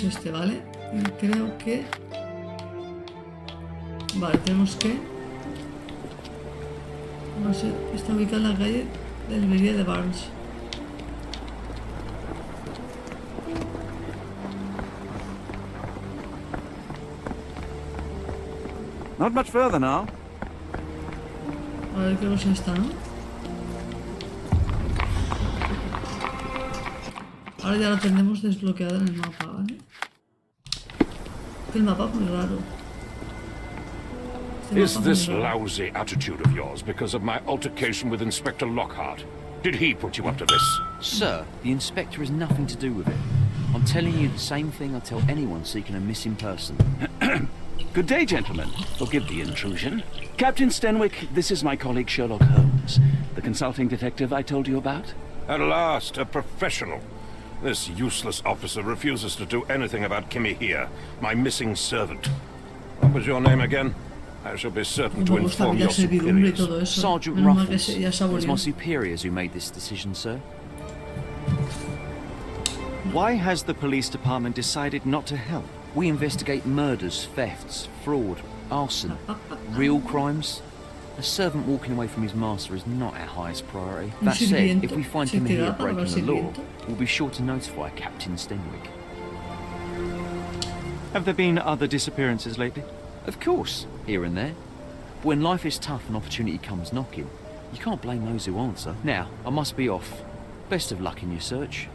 este, ¿vale? Y creo que... Vale, tenemos que... No sé, está ubicado en la calle del Librería de Barnes. Not much further now. A ver qué cosa está, ¿no? Ahora ya lo tenemos desbloqueado en el mapa, ¿vale? El mapa es muy raro. Is this lousy attitude of yours because of my altercation with Inspector Lockhart? Did he put you up to this? Sir, the inspector has nothing to do with it. I'm telling you the same thing I tell anyone seeking a missing person. Good day, gentlemen. Forgive the intrusion. Captain Stenwick, this is my colleague Sherlock Holmes, the consulting detective I told you about. At last, a professional. This useless officer refuses to do anything about Kimmy here, my missing servant. What was your name again? I shall be certain to inform your superiors. Sergeant Ruffles. It's my superiors who made this decision, sir. Why has the police department decided not to help? We investigate murders, thefts, fraud, arson, real crimes. A servant walking away from his master is not our highest priority. That said, if we find him here breaking the law, we'll be sure to notify Captain Stenwick. Have there been other disappearances lately? Of course, here and there. But when life is tough and opportunity comes knocking, you can't blame those who answer. Now, I must be off. Best of luck in your search.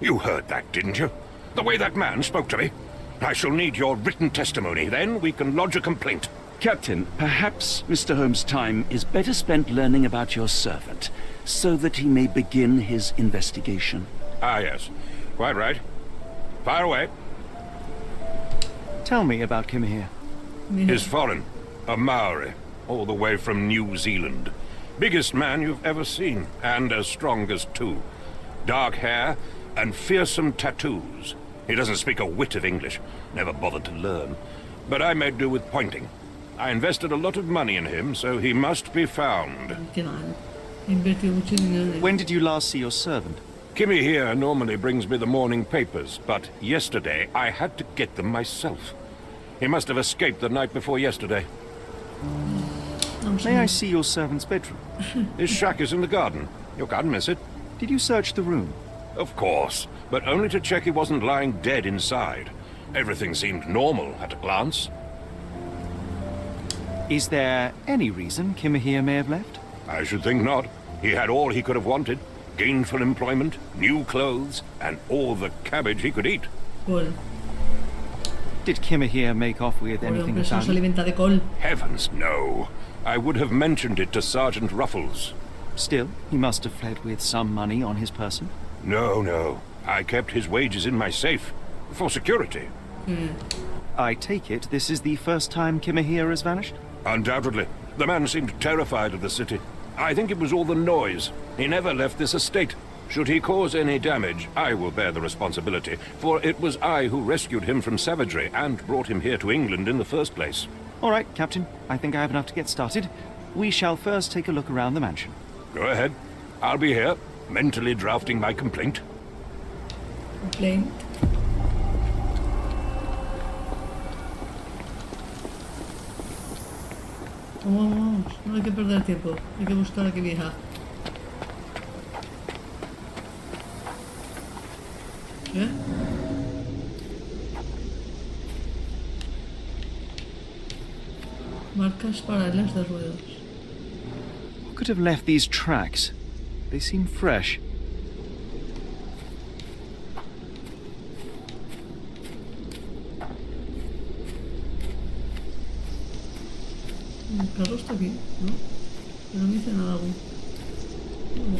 You heard that, didn't you? The way that man spoke to me. I shall need your written testimony. Then we can lodge a complaint. Captain, perhaps Mr. Holmes' time is better spent learning about your servant, so that he may begin his investigation. Ah, yes. Quite right. Fire away. Tell me about Kim here. He's foreign. A Maori. All the way from New Zealand. Biggest man you've ever seen. And as strong as two. Dark hair and fearsome tattoos. He doesn't speak a whit of English. Never bothered to learn. But I made do with pointing. I invested a lot of money in him, so he must be found. When did you last see your servant? Kimmy here normally brings me the morning papers, but yesterday I had to get them myself. He must have escaped the night before yesterday. May I see your servant's bedroom? His shack is in the garden. You can't miss it. Did you search the room? Of course, but only to check he wasn't lying dead inside. Everything seemed normal at a glance. Is there any reason Kim here may have left? I should think not. He had all he could have wanted. Gainful employment, new clothes, and all the cabbage he could eat. Col. Did Kim here make off with anything Hombre, eso se valuable? alimenta de col. Heavens, no. I would have mentioned it to Sergeant Ruffles. Still, he must have fled with some money on his person. No. I kept his wages in my safe. For security. I take it this is the first time Kim here has vanished? Undoubtedly. The man seemed terrified of the city. I think it was all the noise. He never left this estate. Should he cause any damage, I will bear the responsibility, for it was I who rescued him from savagery and brought him here to England in the first place. All right, Captain. I think I have enough to get started. We shall first take a look around the mansion. Go ahead. I'll be here, mentally drafting my complaint. Complaint. Vamos, no hay que perder tiempo. Hay que buscar a Kimmy hija. ¿Qué? Marcas paralelas de ruedas. What could have left these tracks? They seem fresh. El carro está aquí, ¿no? Pero no me dice nada aún. No.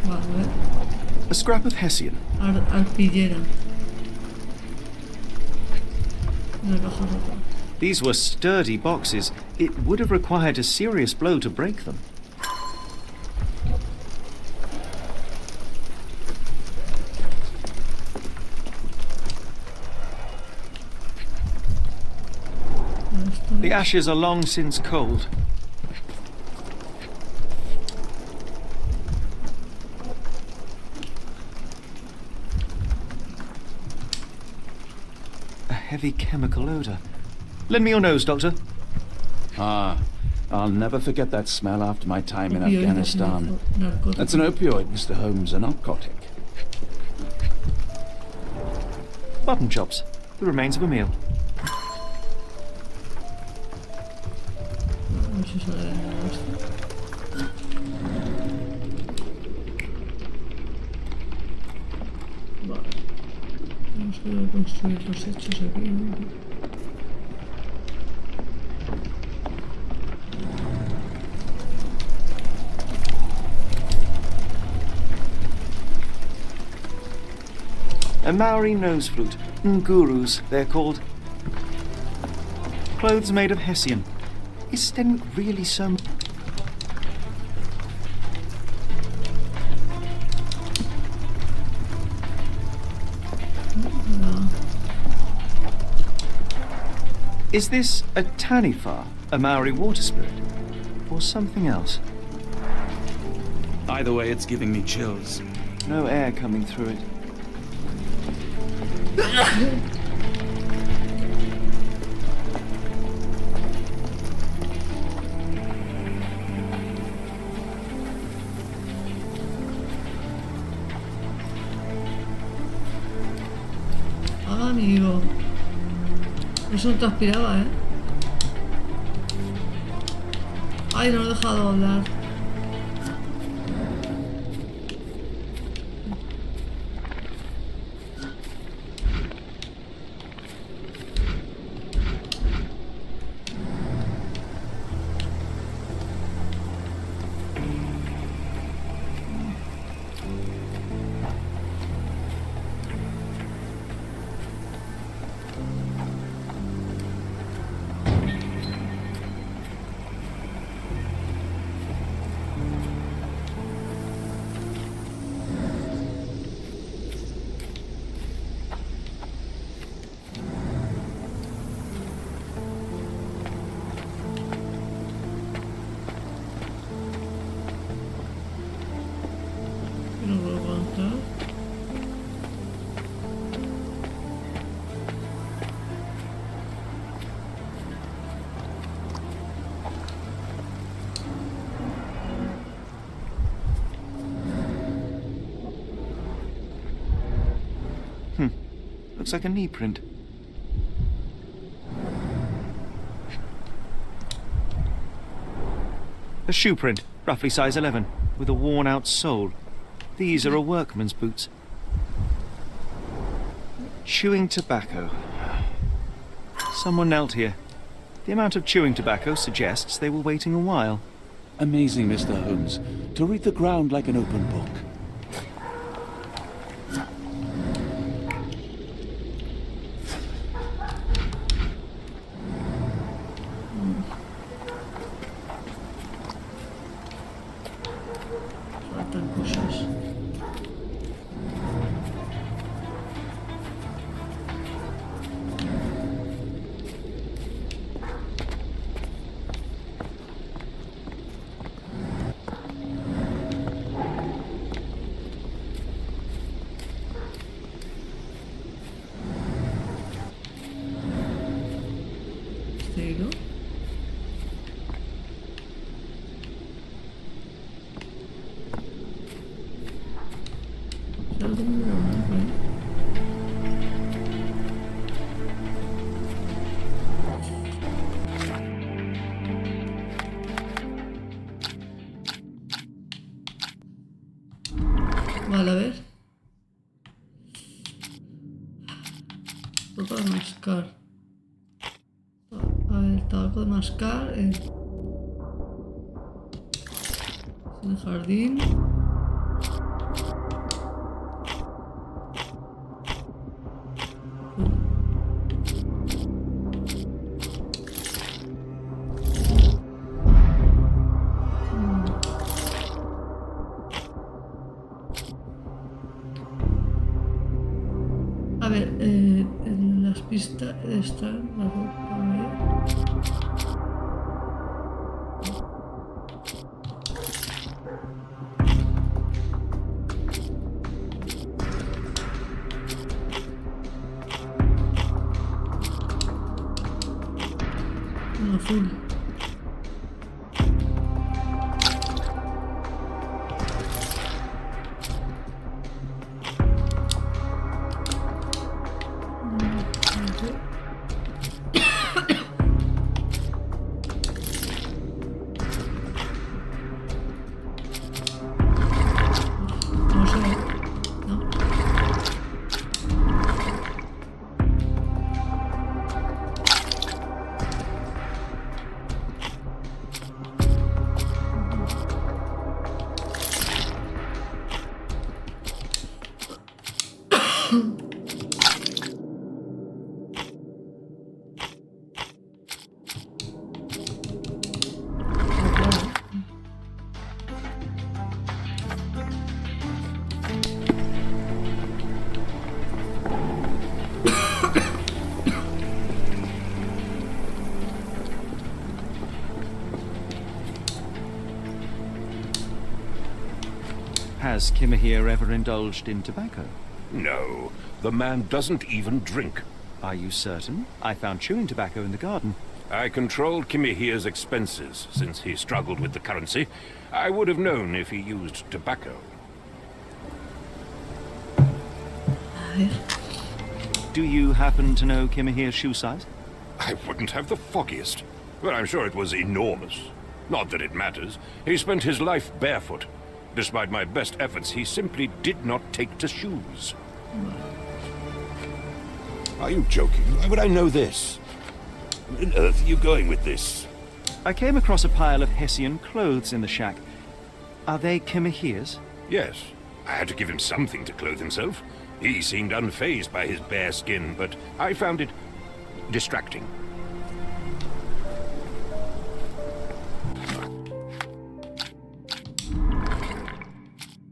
Vale, A scrap of Hessian. arpillera. Una caja rota. These were sturdy boxes. It would have required a serious blow to break them. The ashes are long since cold. A heavy chemical odor. Lend me your nose, Doctor. Ah, I'll never forget that smell after my time in Afghanistan. That's an opioid, Mr. Holmes, a narcotic. Mutton chops. The remains of a meal. Vale. Vamos a construir los hechos aquí, ¿no? A Maori nose flute. Ngurus, they're called. Clothes made of hessian. Is Stenwick really so... Is this a taniwha, a Maori water spirit, or something else? Either way, it's giving me chills. No air coming through it. Ah, amigo. Eso no te aspiraba, ¿eh? Ay, no lo he dejado hablar. No puedo aguantar. Looks like a knee print. A shoe print, roughly size 11, with a worn-out sole. These are a workman's boots. Chewing tobacco. Someone knelt here. The amount of chewing tobacco suggests they were waiting a while. Amazing, Mr. Holmes. To read the ground like an open book. Faltan cosas. Sido. Algo muy blanco, ¿eh? Vale, a ver. Ropa de mascar. A ver, tabaco de mascar en el jardín. A ver, en las pistas están la ropa, ¿eh? Un azul. No sé, ¿no? Has Kimahir ever indulged in tobacco? No, the man doesn't even drink. Are you certain? I found chewing tobacco in the garden. I controlled Kimahir's expenses since he struggled with the currency. I would have known if he used tobacco. A ver. Do you happen to know Kimahir's shoe size? I wouldn't have the foggiest. But I'm sure it was enormous. Not that it matters. He spent his life barefoot. Despite my best efforts, he simply did not take to shoes. Are you joking? Why would I know this? Where on earth are you going with this? I came across a pile of Hessian clothes in the shack. Are they Kimahir's? Yes. I had to give him something to clothe himself. He seemed unfazed by his bare skin, but I found it distracting.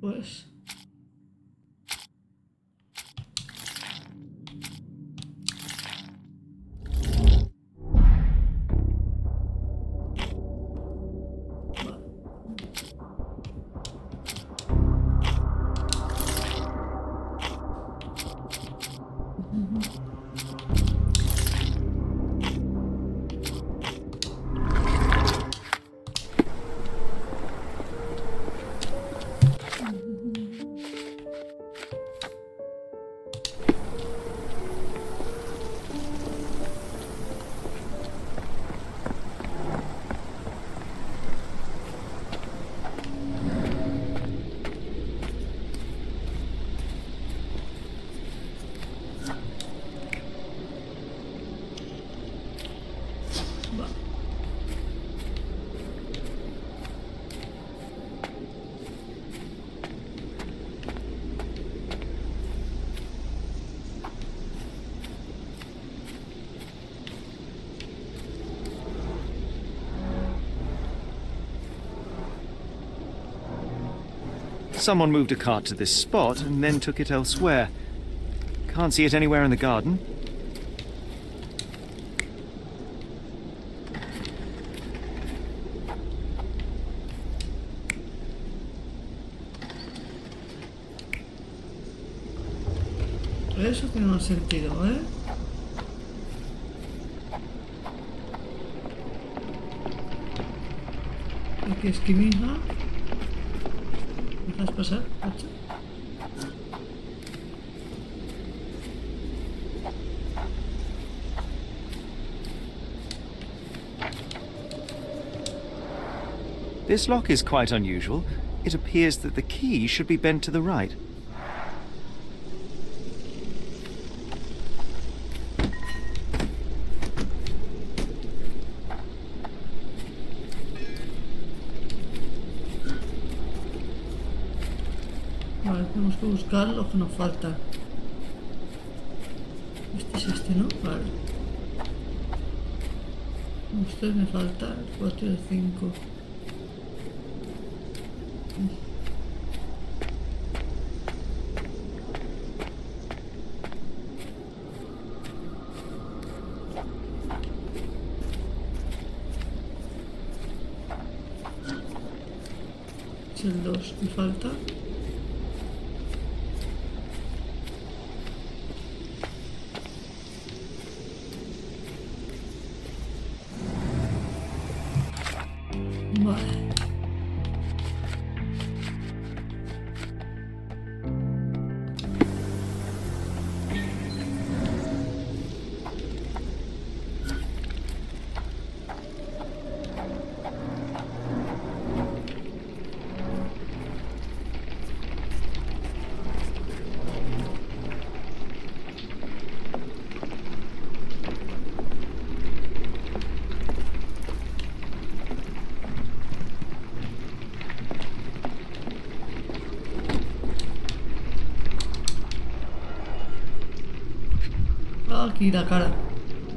Pues. Someone moved a cart to this spot and then took it elsewhere. Can't see it anywhere in the garden. Eso tiene más sentido, ¿eh? Aquí es que mi hija. ¿Me dejas pasar, macho? This lock is quite unusual. It appears that the key should be bent to the right. Vale, tenemos que buscar lo que nos falta. Este es este, ¿no? Vale. Usted me falta el 4 y el 5. Es el 2. Me falta. Vale. Aquí la cara.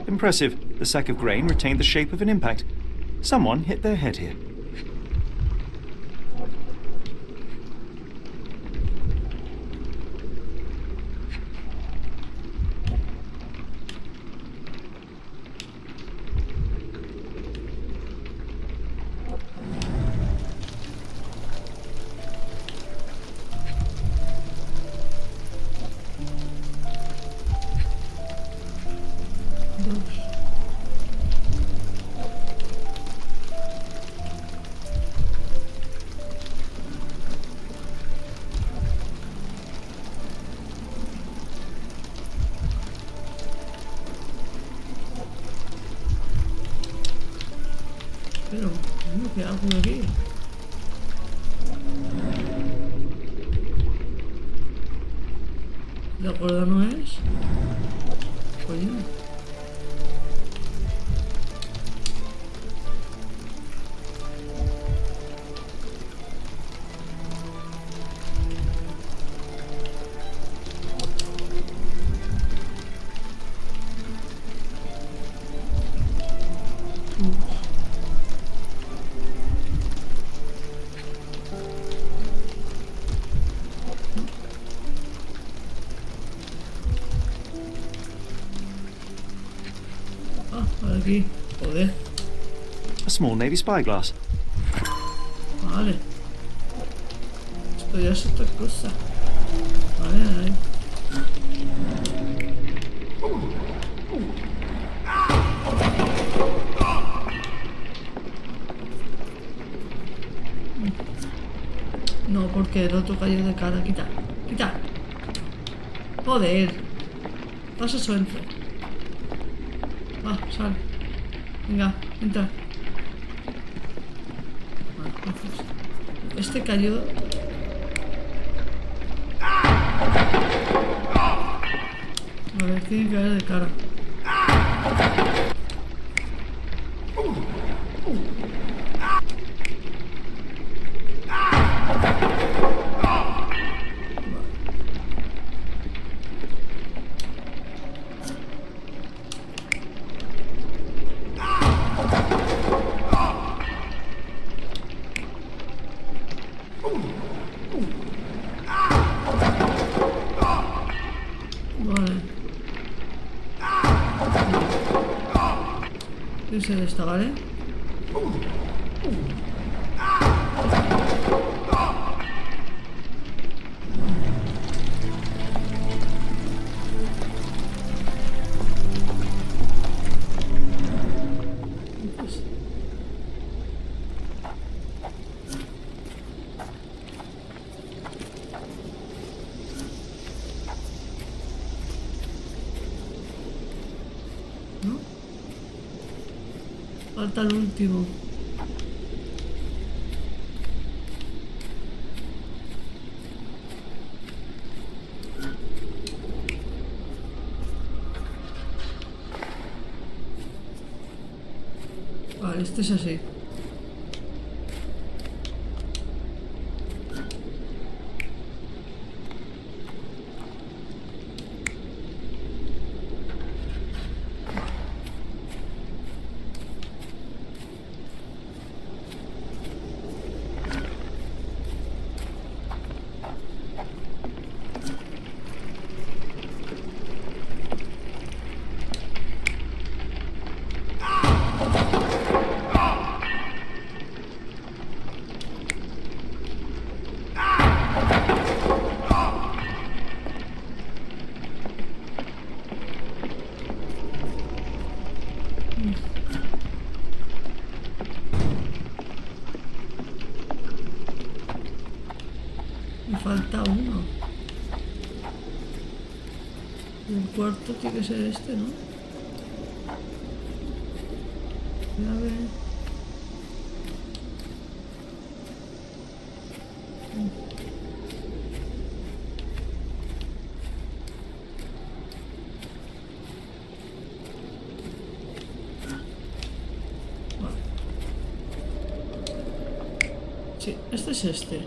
Impressive. The sack of grain retained the shape of an impact. Someone hit their head here. Pero, ¿qué hago aquí? ¿La cuerda no es? Coño. Aquí, joder. A small navy spyglass. Vale. Esto ya es otra cosa. Vale, ahí. No, porque el otro cayó de cara. Quita, quita. Joder. Pasa eso, entra. Va, sal. Venga, entra. Vale, entonces. Este cayó. A ver, tiene que caer de cara. Es esta, ¿vale? ¿No? Falta el último. Vale, este es así. cuarto tiene que ser este, ¿no? Llave. Vale. Sí, este es este.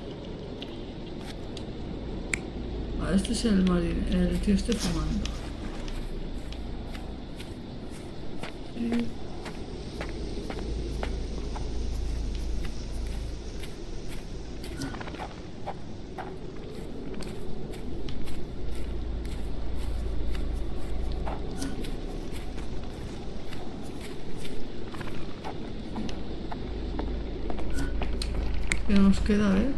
Vale, este es el marinero, el tío este fumando. Sí. ¿Qué nos queda, a ver?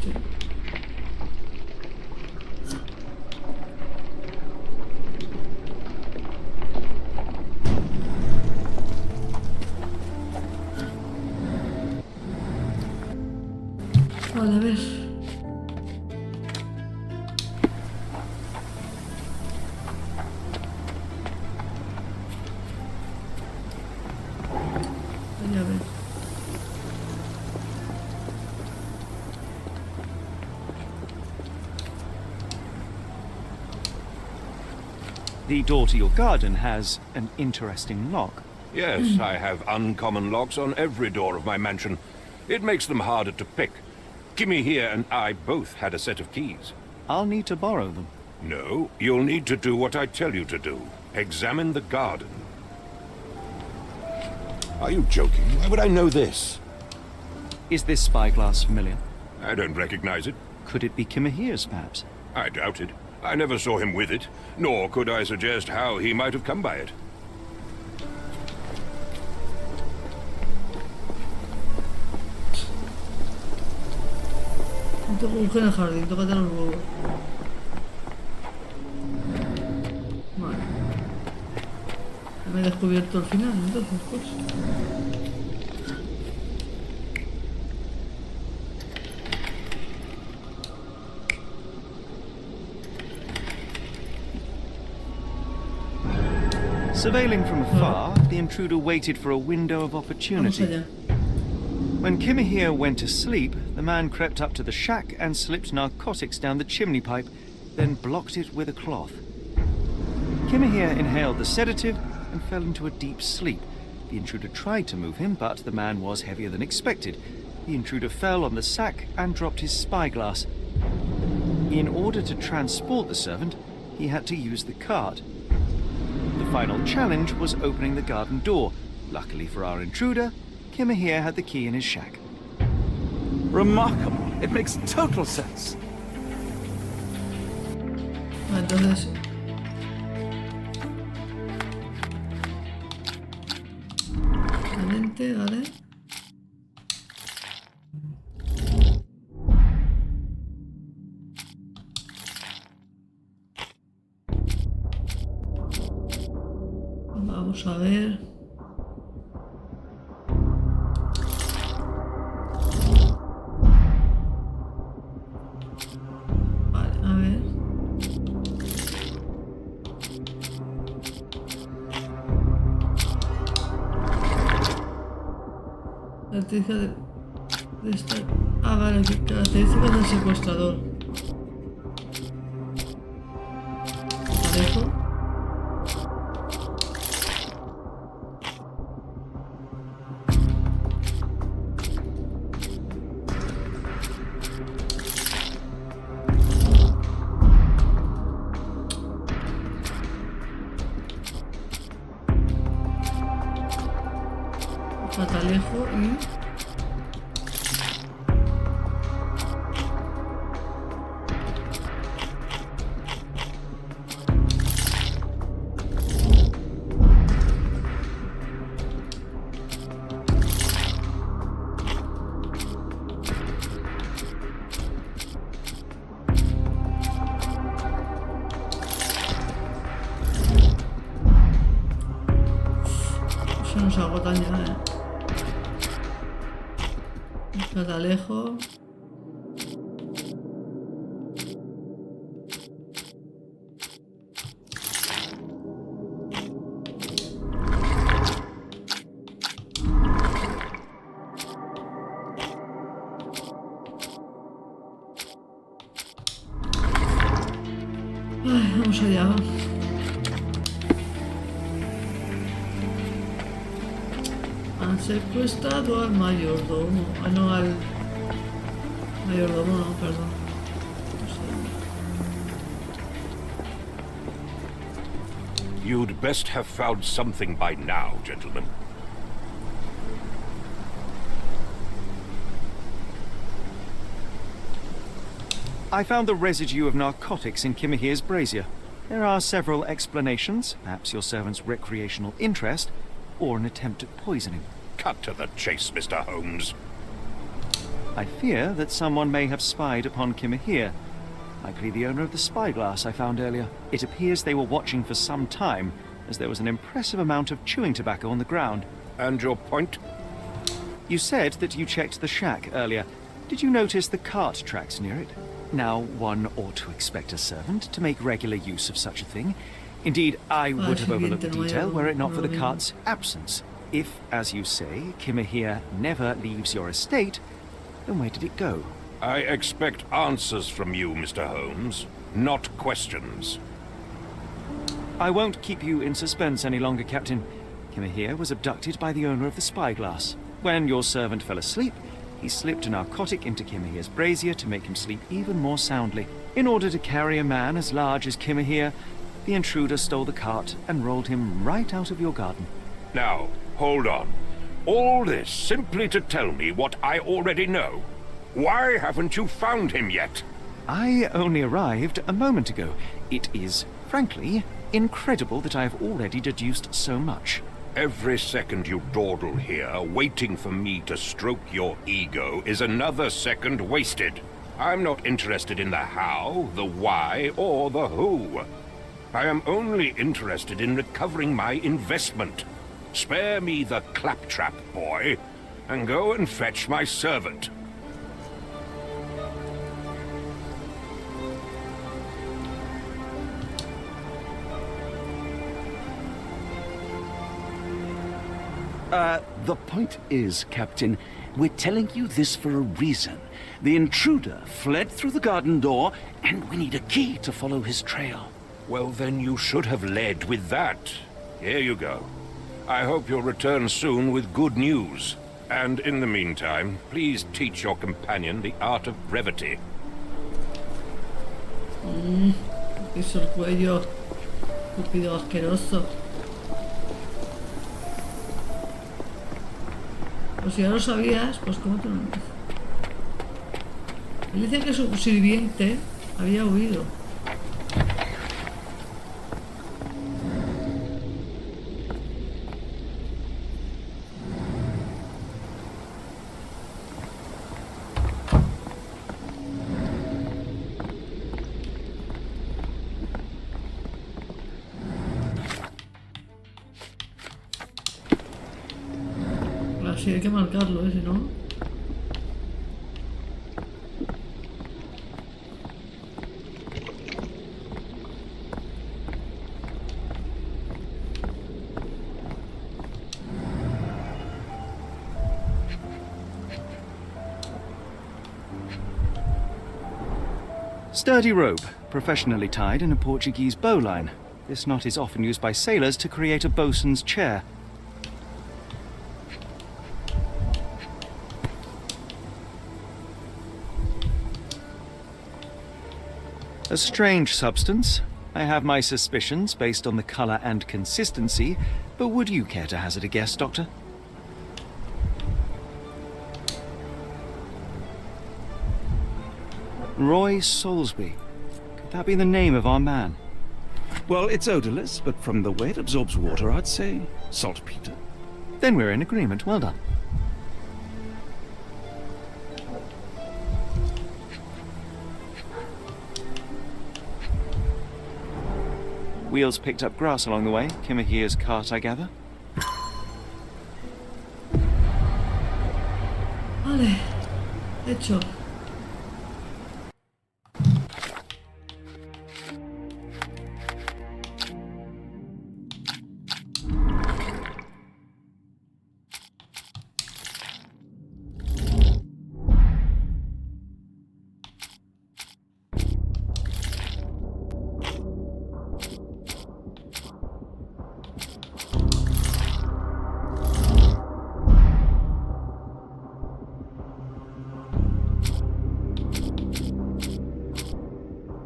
Sí. Vale, a ver. Ya ves. The door to your garden has an interesting lock. Yes, I have uncommon locks on every door of my mansion. It makes them harder to pick. Kimmy here and I both had a set of keys. I'll need to borrow them. No, you'll need to do what I tell you to do. Examine the garden. Are you joking? Why would I know this? Is this spyglass familiar? I don't recognize it. Could it be Kimahir's, perhaps? I doubt it. I never saw him with it, nor could I suggest how he might have come by it. No te busques en el jardín, tócate los huevos. Vale. Me he descubierto el final, entonces, pues. Surveilling from afar, the intruder waited for a window of Vamos opportunity. allá. When Kimahir went to sleep, the man crept up to the shack and slipped narcotics down the chimney pipe, then blocked it with a cloth. Kimahir inhaled the sedative and fell into a deep sleep. The intruder tried to move him, but the man was heavier than expected. The intruder fell on the sack and dropped his spyglass. In order to transport the servant, he had to use the cart. The final challenge was opening the garden door. Luckily for our intruder, Kimahir had the key in his shack. Remarkable. It makes total sense. Entonces. Excelente, vale. Vamos a ver. Vale, a ver. Características de esta. Ah, vale, características del secuestrador. Alejo. Catalejo y... Se nos agotan ya, Catalejo. Ay, vamos allá. Han secuestrado al mayordomo. Ah, no, al mayordomo, no, perdón. You'd best have found something by now, gentlemen. I found the residue of narcotics in Kimahir's brazier. There are several explanations, perhaps your servant's recreational interest, or an attempt at poisoning. Cut to the chase, Mr. Holmes. I fear that someone may have spied upon Kimahir, likely the owner of the spyglass I found earlier. It appears they were watching for some time, as there was an impressive amount of chewing tobacco on the ground. And your point? You said that you checked the shack earlier. Did you notice the cart tracks near it? Now, one ought to expect a servant to make regular use of such a thing. Indeed, I would have overlooked the detail were it not for the cart's absence. If, as you say, Kimahir never leaves your estate, then where did it go? I expect answers from you, Mr. Holmes, not questions. I won't keep you in suspense any longer, Captain. Kimahir was abducted by the owner of the spyglass. When your servant fell asleep, he slipped a narcotic into Kimahir's brazier to make him sleep even more soundly. In order to carry a man as large as Kimahir, the intruder stole the cart and rolled him right out of your garden. Now, hold on. All this simply to tell me what I already know? Why haven't you found him yet? I only arrived a moment ago. It is, frankly, incredible that I have already deduced so much. Every second you dawdle here, waiting for me to stroke your ego, is another second wasted. I'm not interested in the how, the why, or the who. I am only interested in recovering my investment. Spare me the claptrap, boy, and go and fetch my servant. The point is, Captain, we're telling you this for a reason. The intruder fled through the garden door, and we need a key to follow his trail. Well, then you should have led with that. Here you go. I hope you'll return soon with good news. And in the meantime, please teach your companion the art of brevity. Piso el cuello. Estúpido asqueroso. Pues si ya lo sabías, pues ¿cómo te lo dices? Él dice que su sirviente había huido. Sí, hay que marcarlo, si no. Sturdy rope, professionally tied in a Portuguese bowline. This knot is often used by sailors to create a bosun's chair. A strange substance. I have my suspicions based on the color and consistency, but would you care to hazard a guess, Doctor? Roy Soulsby. Could that be the name of our man? Well, it's odorless, but from the way it absorbs water, I'd say saltpeter. Then we're in agreement. Well done. Wheels picked up grass along the way. Kimahir's cart, I gather. Vale. Hecho.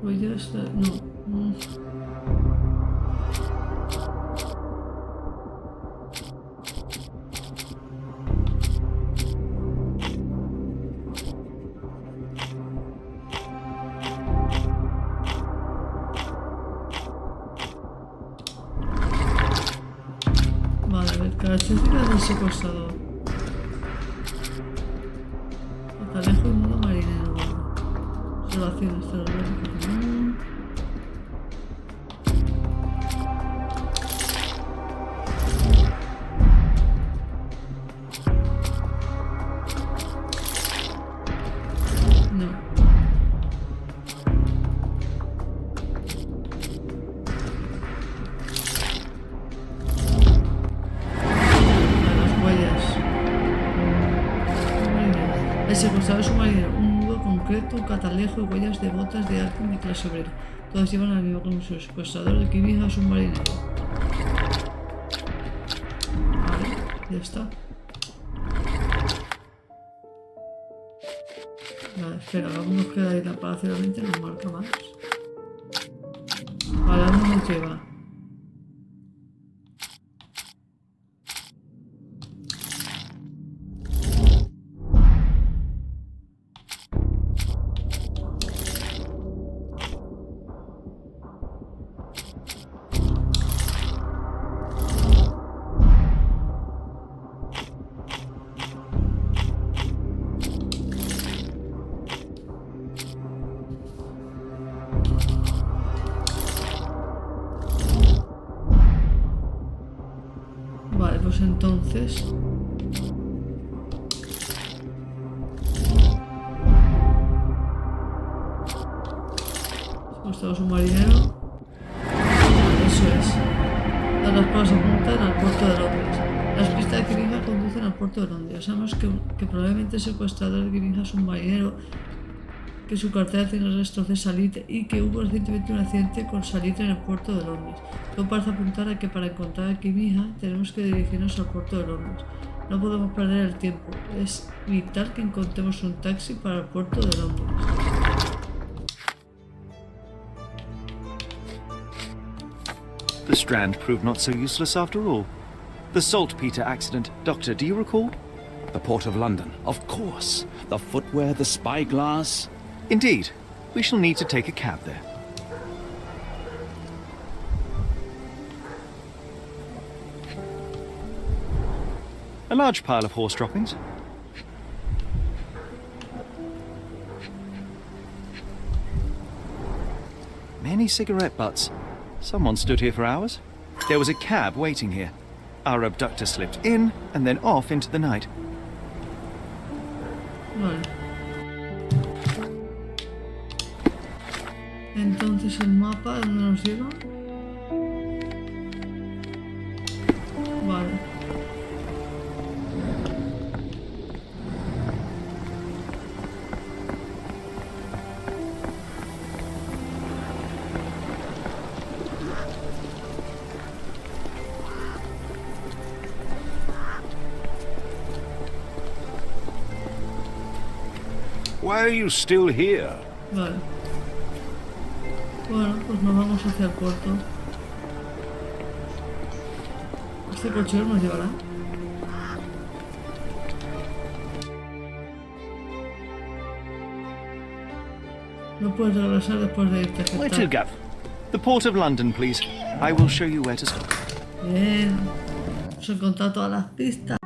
Huellas de... no. Vale, a ver, características del secuestrador. Catalejo y modo marinero, vale. Observaciones, no. Las huellas. El secuestrador es un marinero, un nudo concreto, un catalejo y huellas de botas de arte de clase obrera. Todas llevan al mismo como el secuestrador de Kimija es un marinero. Vale, ya está. Vale, espera, aún nos queda ahí la parcialmente, nos marca más. Vale, ¿dónde nos lleva? Vale, pues entonces... secuestrado submarinero. Eso es. Todas las pruebas apuntan al puerto de Londres. Las pistas de Kimija conducen al puerto de Londres. Sabemos que probablemente el secuestrador de Kimija es un marinero, que su cartera tiene restos de salitre y que hubo recientemente un accidente con salitre en el puerto de Londres. Todo parece apuntar a que para encontrar a Kimija tenemos que dirigirnos al puerto de Londres. No podemos perder el tiempo. Es vital que encontremos un taxi para el puerto de Londres. The Strand proved not so useless after all. The saltpeter accident. Doctor, do you recall? The Port of London. Of course. The footwear, the spyglass. Indeed. We shall need to take a cab there. A large pile of horse droppings. Many cigarette butts. Someone stood here for hours. There was a cab waiting here. Our abductor slipped in and then off into the night. Vale. Entonces el mapa, ¿dónde nos lleva? Vale. Why are you still here? Vale. Bueno, pues nos vamos hacia el puerto. ¿Este cochero nos llevará? No puedes regresar después de irte. Where to, Gav? The Port of London, please. I will show you where to stop. Bien. Hemos encontrado todas las pistas.